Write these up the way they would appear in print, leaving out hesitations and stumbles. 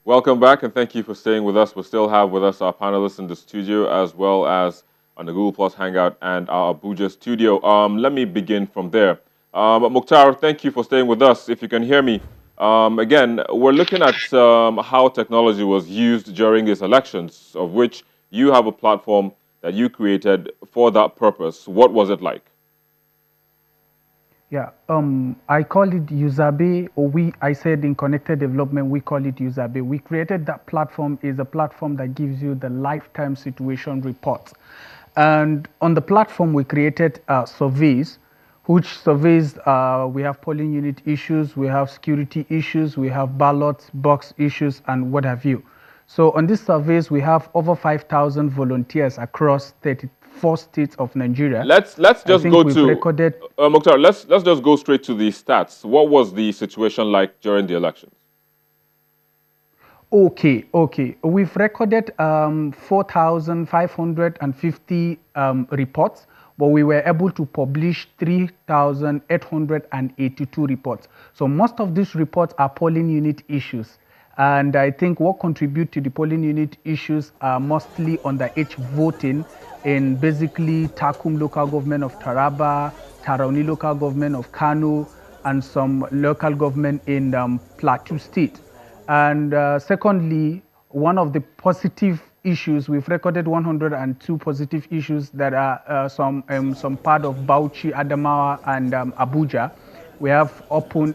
Welcome back, and thank you for staying with us. We still have with us our panelists in the studio, as well as on the Google Plus Hangout and our Abuja studio. Let me begin from there. Mukhtar, thank you for staying with us. If you can hear me, again, we're looking at how technology was used during these elections, of which you have a platform that you created for that purpose. What was it like? Yeah, I call it Usabe, or I said in connected development, we call it Usabe. We created that platform is a platform that gives you the lifetime situation reports. And on the platform, we created surveys, which surveys, we have polling unit issues, we have security issues, we have ballot box issues, and what have you. So on these surveys, we have over 5,000 volunteers across 34 states of Nigeria. Let's I just think go we've to recorded. Mukhtar. Let's just go straight to the stats. What was the situation like during the elections? Okay, okay. We've recorded 4,550 reports, but we were able to publish 3,882 reports. So most of these reports are polling unit issues. And I think what contribute to the polling unit issues are mostly underage voting in basically Takum local government of Taraba, Tarauni local government of Kano, and some local government in Plateau State. And secondly, one of the positive issues, we've recorded 102 positive issues that are some part of Bauchi, Adamawa, and Abuja. We have open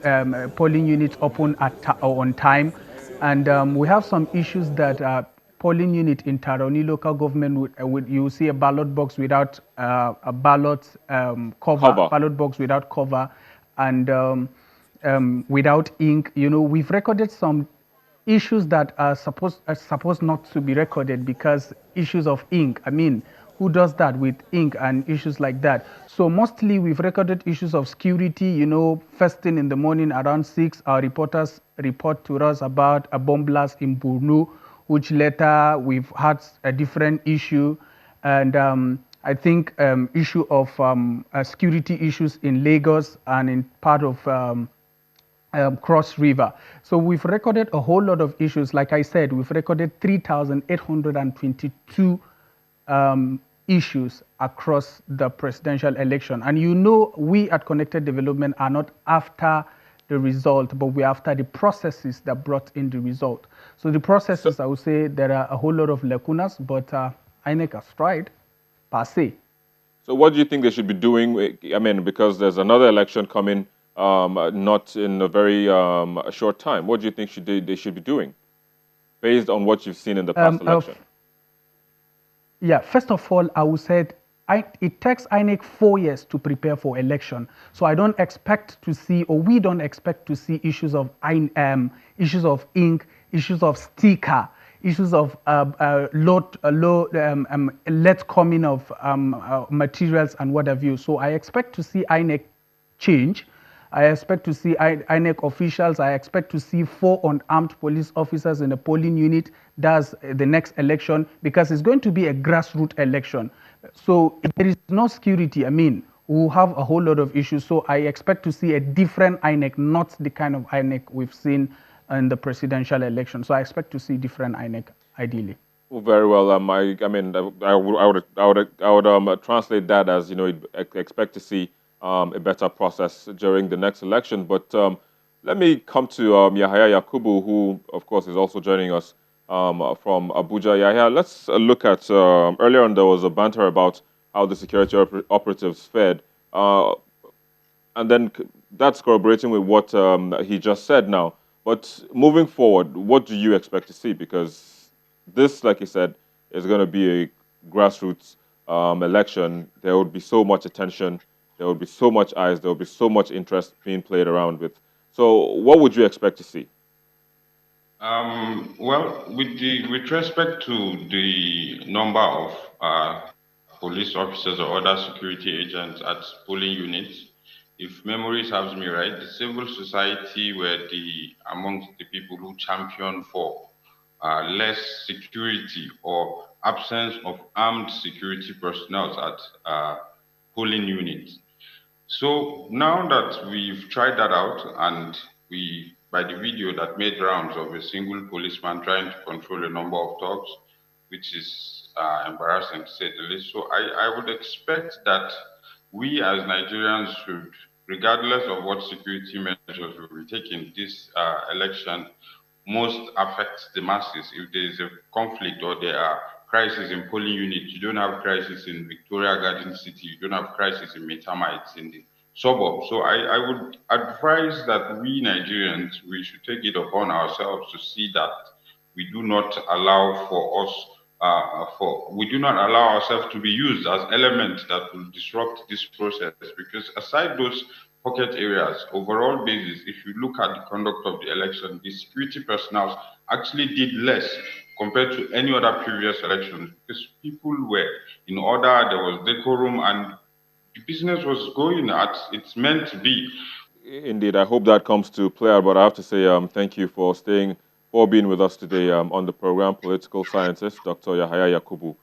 polling units open on time, and we have some issues that polling unit in Taroni local government would you see a ballot box without a ballot Cover. ballot box without cover, and without ink. You know, we've recorded some issues that are supposed not to be recorded because issues of ink. I mean, who does that with ink and issues like that? So mostly we've recorded issues of security. You know, first thing in the morning around 6, our reporters report to us about a bomb blast in Borno, which later we've had a different issue, and I think issue of security issues in Lagos and in part of Cross River. So we've recorded a whole lot of issues. Like I said, we've recorded 3,822 issues across the presidential election. And you know, we at Connected Development are not after the result, but we're after the processes that brought in the result. So the So, processes, I would say there are a whole lot of lacunas, but INEC has tried, per se. so what do you think they should be doing? I mean, because there's another election coming, not in a very short time. What do you think they should be doing based on what you've seen in the past Um, uh, election? Yeah, first of all, I would say it takes INEC 4 years to prepare for election. So I don't expect to see, or we don't expect to see issues of issues of ink, issues of sticker, issues of low late coming of materials and what have you. So I expect to see INEC change. I expect to see INEC officials. I expect to see 4 unarmed police officers in a polling unit. That's the next election because it's going to be a grassroots election. So if there is no security, I mean, we'll have a whole lot of issues. So I expect to see a different INEC, not the kind of INEC we've seen in the presidential election. So I expect to see different INEC, ideally. Well, very well. I mean, I would translate that as expect to see a better process during the next election. But let me come to Yahaya Yakubu, who of course is also joining us from Abuja. Yahaya, let's look at earlier on there was a banter about how the security operatives fared, and then that's corroborating with what he just said now. But moving forward, what do you expect to see? Because this, like you said, is going to be a grassroots election. There would be so much attention, there would be so much eyes, there would be so much interest being played around with. So, what would you expect to see? Well, with respect to the number of police officers or other security agents at polling units, if memory serves me right, the civil society were the amongst the people who championed for less security or absence of armed security personnel at polling units. So now that we've tried that out and we by the video that made rounds of a single policeman trying to control a number of thugs, which is embarrassing to say the least. So I would expect that we as Nigerians should, regardless of what security measures will be taken, this election most affects the masses. If there is a conflict or there are crises in polling units, you don't have crisis in Victoria Garden City, you don't have crisis in Maitama, it's in the suburbs. So I would advise that we Nigerians, we should take it upon ourselves to see that we do not allow for us we do not allow ourselves to be used as elements that will disrupt this process, because aside those pocket areas, overall basis, if you look at the conduct of the election, the security personnel actually did less compared to any other previous elections, because people were in order, there was decorum, and the business was going as it's meant to be. Indeed, I hope that comes to play out. But I have to say, thank you for being with us today on the program, political scientist Dr. Yahaya Yakubu.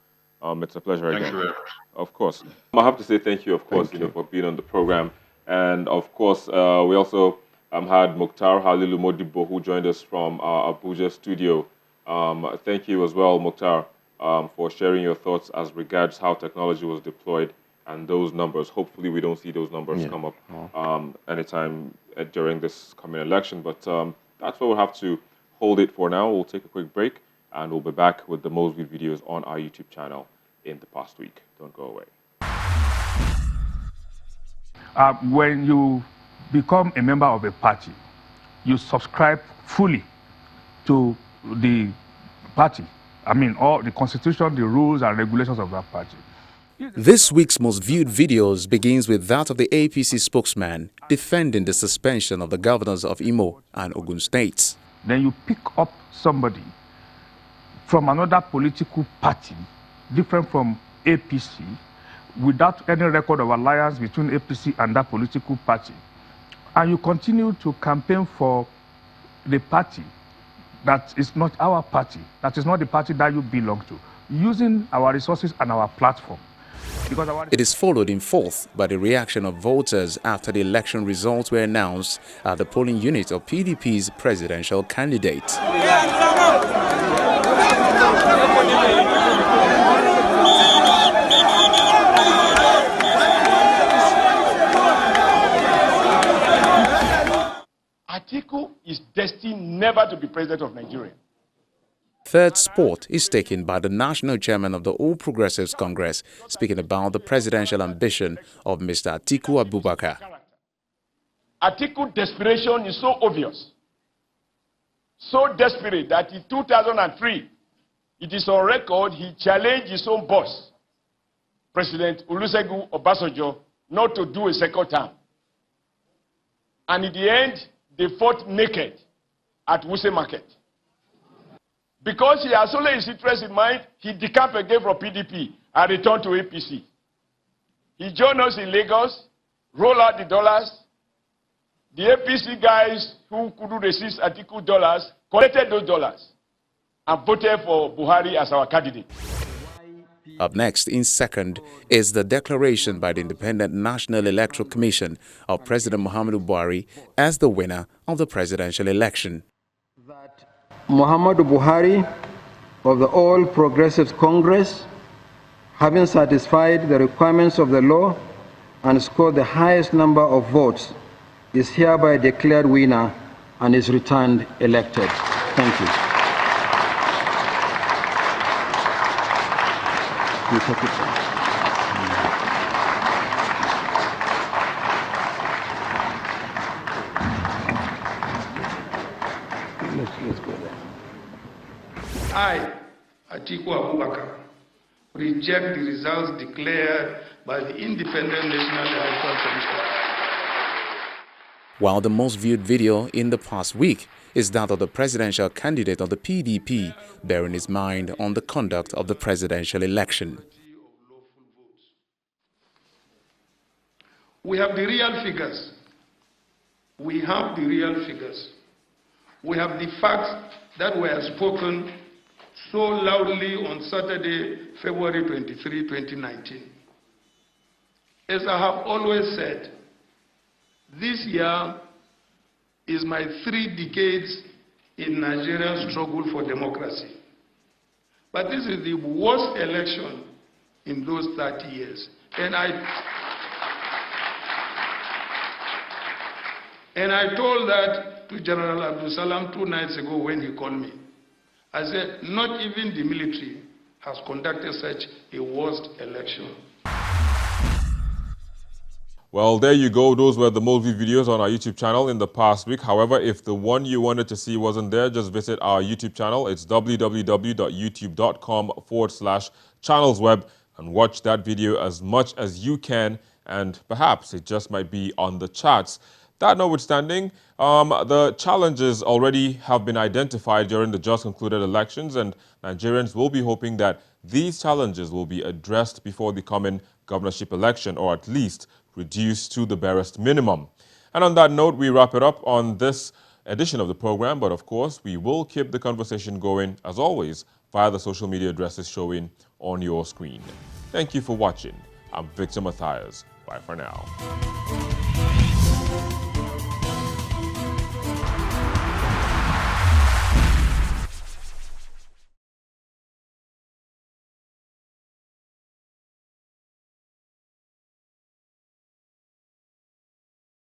It's a pleasure Thank again. you very much. Of course, I have to say thank you, of course, Thank you. for being on the program, and of course, we also had Mukhtar Halilu Modibo, who joined us from our Abuja studio. Thank you as well, Mukhtar, for sharing your thoughts as regards how technology was deployed and those numbers. Hopefully, we don't see those numbers come up anytime during this coming election. But that's where we'll have to hold it for now. We'll take a quick break, and we'll be back with the most viewed videos on our YouTube channel in the past week. Don't go away. When you become a member of a party, you subscribe fully to the party. I mean, all the constitution, the rules and regulations of that party. This week's most viewed videos begins with that of the APC spokesman defending the suspension of the governors of Imo and Ogun states. Then you pick up somebody from another political party, different from APC, without any record of alliance between APC and that political party, and you continue to campaign for the party that is not our party, that is not the party that you belong to, using our resources and our platform. It is followed in fourth by the reaction of voters after the election results were announced at the polling unit of PDP's presidential candidate. Atiku is destined never to be president of Nigeria. Third spot is taken by the national chairman of the All Progressives Congress, speaking about the presidential ambition of Mr. Atiku Abubakar. Atiku's desperation is so obvious, so desperate that in 2003, it is on record he challenged his own boss, President Olusegun Obasanjo, not to do a second term. And in the end, they fought naked at Wuse Market. Because he has only his interest in mind, he decamped again from PDP and returned to APC. He joined us in Lagos, rolled out the dollars. The APC guys who couldn't resist Atiku dollars collected those dollars and voted for Buhari as our candidate. Up next, in second, is the declaration by the Independent National Electoral Commission of President Muhammadu Buhari as the winner of the presidential election. Muhammadu Buhari of the All Progressives Congress, having satisfied the requirements of the law and scored the highest number of votes, is hereby declared winner and is returned elected. Thank you. You take it back. Let's go there. I, Atiku Abubakar, reject the results declared by the Independent National Electoral Commission. While the most viewed video in the past week is that of the presidential candidate of the PDP bearing his mind on the conduct of the presidential election. We have the real figures. We have the real figures. We have the facts that were spoken so loudly on Saturday, February 23, 2019. As I have always said, this year is my 3 decades in Nigeria's struggle for democracy. But this is the worst election in those 30 years. And I told that to General Abdul Salam 2 nights ago when he called me. I said, not even the military has conducted such a worst election. Well, there you go. Those were the movie videos on our YouTube channel in the past week. However, if the one you wanted to see wasn't there, just visit our YouTube channel. It's www.youtube.com/channelsweb and watch that video as much as you can, and perhaps it just might be on the charts. That notwithstanding, the challenges already have been identified during the just concluded elections, and Nigerians will be hoping that these challenges will be addressed before the coming governorship election, or at least reduced to the barest minimum. And on that note, we wrap it up on this edition of the program, but of course, we will keep the conversation going, as always, via the social media addresses showing on your screen. Thank you for watching. I'm Victor Matthias. Bye for now.